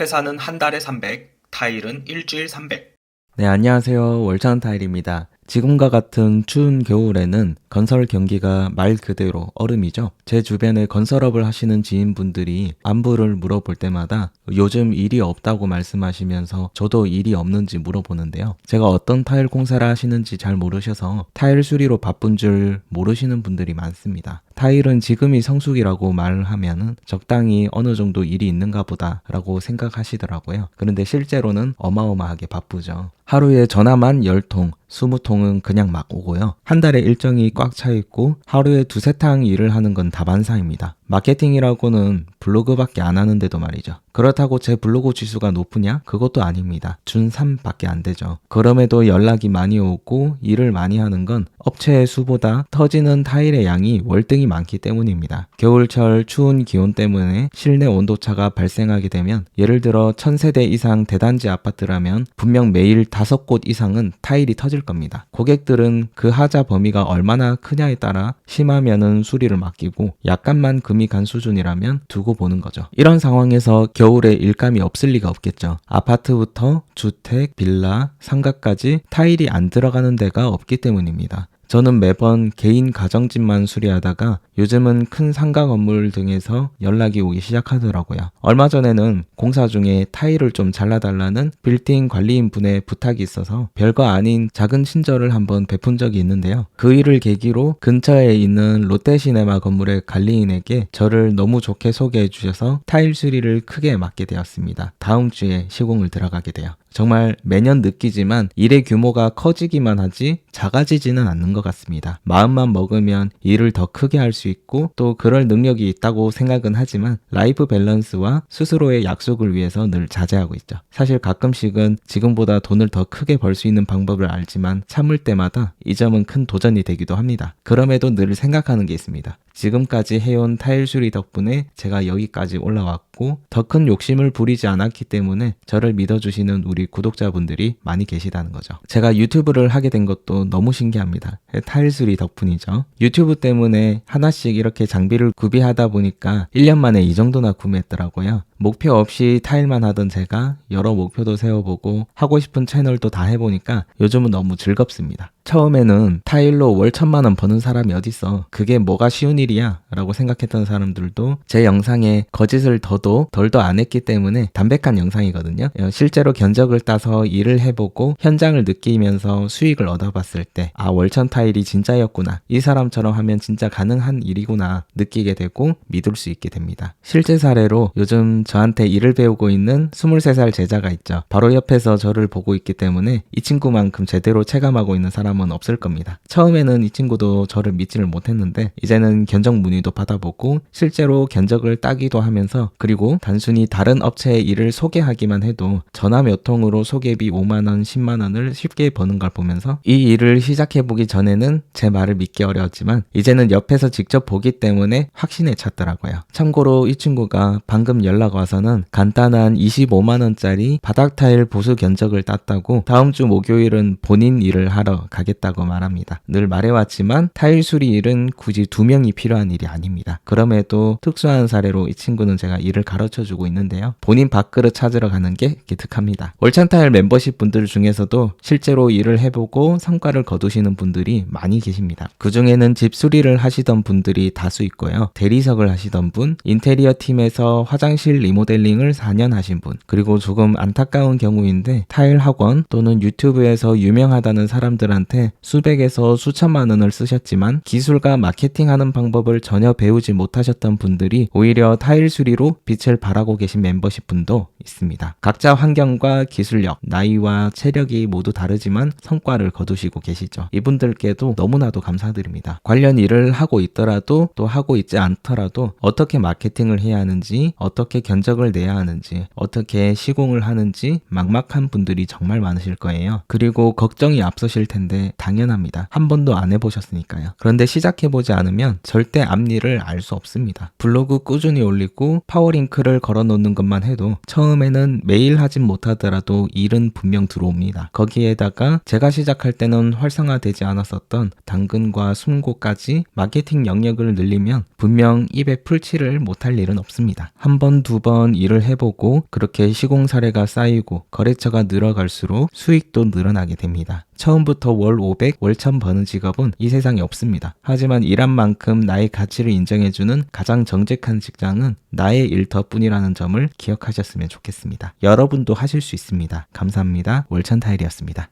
회사는 한 달에 300, 타일은 일주일 300. 네, 안녕하세요. 월천 타일입니다. 지금과 같은 추운 겨울에는 건설 경기가 말 그대로 얼음이죠. 제 주변에 건설업을 하시는 지인분들이 안부를 물어볼 때마다 요즘 일이 없다고 말씀하시면서 저도 일이 없는지 물어보는데요. 제가 어떤 타일 공사를 하시는지 잘 모르셔서 타일 수리로 바쁜 줄 모르시는 분들이 많습니다. 타일은 지금이 성수기라고 말을 하면은 적당히 어느 정도 일이 있는가 보다라고 생각하시더라고요. 그런데 실제로는 어마어마하게 바쁘죠. 하루에 전화만 10통, 20통은 그냥 막 오고요. 한 달에 일정이 꽉 차 있고 하루에 두세 탕 일을 하는 건 다반사입니다. 마케팅이라고는 블로그밖에 안 하는데도 말이죠. 그렇다고 제 블로그 지수가 높으냐? 그것도 아닙니다. 준 3밖에 안 되죠. 그럼에도 연락이 많이 오고 일을 많이 하는 건 업체의 수보다 터지는 타일의 양이 월등히 많기 때문입니다. 겨울철 추운 기온 때문에 실내 온도차가 발생하게 되면 예를 들어 1000세대 이상 대단지 아파트라면 분명 매일 5곳 이상은 타일이 터질 겁니다. 고객들은 그 하자 범위가 얼마나 크냐에 따라 심하면은 수리를 맡기고 약간만 금이 간 수준이라면 두고 보는 거죠. 이런 상황에서 겨울에 일감이 없을 리가 없겠죠. 아파트부터 주택, 빌라, 상가까지 타일이 안 들어가는 데가 없기 때문입니다. 저는 매번 개인 가정집만 수리하다가 요즘은 큰 상가 건물 등에서 연락이 오기 시작하더라고요. 얼마 전에는 공사 중에 타일을 좀 잘라달라는 빌딩 관리인 분의 부탁이 있어서 별거 아닌 작은 친절을 한번 베푼 적이 있는데요. 그 일을 계기로 근처에 있는 롯데시네마 건물의 관리인에게 저를 너무 좋게 소개해 주셔서 타일 수리를 크게 맡게 되었습니다. 다음 주에 시공을 들어가게 돼요. 정말 매년 느끼지만 일의 규모가 커지기만 하지 작아지지는 않는 것 같습니다. 마음만 먹으면 일을 더 크게 할 수 있고 또 그럴 능력이 있다고 생각은 하지만 라이프 밸런스와 스스로의 약속을 위해서 늘 자제하고 있죠. 사실 가끔씩은 지금보다 돈을 더 크게 벌 수 있는 방법을 알지만 참을 때마다 이 점은 큰 도전이 되기도 합니다. 그럼에도 늘 생각하는 게 있습니다. 지금까지 해온 타일 수리 덕분에 제가 여기까지 올라왔고 더 큰 욕심을 부리지 않았기 때문에 저를 믿어주시는 우리 구독자분들이 많이 계시다는 거죠. 제가 유튜브를 하게 된 것도 너무 신기합니다. 타일 수리 덕분이죠. 유튜브 때문에 하나씩 이렇게 장비를 구비하다 보니까 1년 만에 이 정도나 구매했더라고요. 목표 없이 타일만 하던 제가 여러 목표도 세워보고 하고 싶은 채널도 다 해보니까 요즘은 너무 즐겁습니다. 처음에는 타일로 월 1000만원 버는 사람이 어딨어. 그게 뭐가 쉬운 일이야? 라고 생각했던 사람들도 제 영상에 거짓을 더도 덜도 안 했기 때문에 담백한 영상이거든요. 실제로 견적을 따서 일을 해보고 현장을 느끼면서 수익을 얻어봤을 때 월천 타일이 진짜였구나. 이 사람처럼 하면 진짜 가능한 일이구나 느끼게 되고 믿을 수 있게 됩니다. 실제 사례로 요즘 저한테 일을 배우고 있는 23살 제자가 있죠. 바로 옆에서 저를 보고 있기 때문에 이 친구만큼 제대로 체감하고 있는 사람은 없을 겁니다. 처음에는 이 친구도 저를 믿지를 못했는데 이제는 견적 문의도 받아보고 실제로 견적을 따기도 하면서 그리고 단순히 다른 업체의 일을 소개하기만 해도 전화 몇 통으로 소개비 5만원, 10만원을 쉽게 버는 걸 보면서 이 일을 시작해보기 전에는 제 말을 믿기 어려웠지만 이제는 옆에서 직접 보기 때문에 확신에 찼더라고요. 참고로 이 친구가 방금 연락 와서는 간단한 25만원짜리 바닥 타일 보수 견적을 땄다고 다음 주 목요일은 본인 일을 하러 가겠다고 말합니다. 늘 말해왔지만 타일 수리 일은 굳이 2명이 필요한 일이 아닙니다. 그럼에도 특수한 사례로 이 친구는 제가 일을 가르쳐주고 있는데요. 본인 밥그릇 찾으러 가는 게 기특합니다. 월찬타일 멤버십 분들 중에서도 실제로 일을 해보고 성과를 거두시는 분들이 많이 계십니다. 그 중에는 집 수리를 하시던 분들이 다수 있고요. 대리석을 하시던 분, 인테리어 팀에서 화장실 리모델링을 4년 하신 분, 그리고 조금 안타까운 경우인데 타일 학원 또는 유튜브에서 유명하다는 사람들한테 수백에서 수천만 원을 쓰셨지만 기술과 마케팅하는 방법을 전혀 배우지 못하셨던 분들이 오히려 타일 수리로 빛을 발하고 계신 멤버십 분도 있습니다. 각자 환경과 기술력, 나이와 체력이 모두 다르지만 성과를 거두시고 계시죠. 이분들께도 너무나도 감사드립니다. 관련 일을 하고 있더라도 또 하고 있지 않더라도 어떻게 마케팅을 해야 하는지, 어떻게 견적을 내야 하는지, 어떻게 시공을 하는지 막막한 분들이 정말 많으실 거예요. 그리고 걱정이 앞서실 텐데 게 당연합니다. 한 번도 안 해보셨으니까요. 그런데 시작해보지 않으면 절대 앞일을 알 수 없습니다. 블로그 꾸준히 올리고 파워링크를 걸어놓는 것만 해도 처음에는 매일 하진 못하더라도 일은 분명 들어옵니다. 거기에다가 제가 시작할 때는 활성화되지 않았었던 당근과 숨고까지 마케팅 영역을 늘리면 분명 입에 풀칠을 못할 일은 없습니다. 한 번, 두 번 일을 해보고 그렇게 시공 사례가 쌓이고 거래처가 늘어갈수록 수익도 늘어나게 됩니다. 처음부터 월 500, 월 1000 버는 직업은 이 세상에 없습니다. 하지만 일한 만큼 나의 가치를 인정해주는 가장 정직한 직장은 나의 일터뿐이라는 점을 기억하셨으면 좋겠습니다. 여러분도 하실 수 있습니다. 감사합니다. 월천타일이었습니다.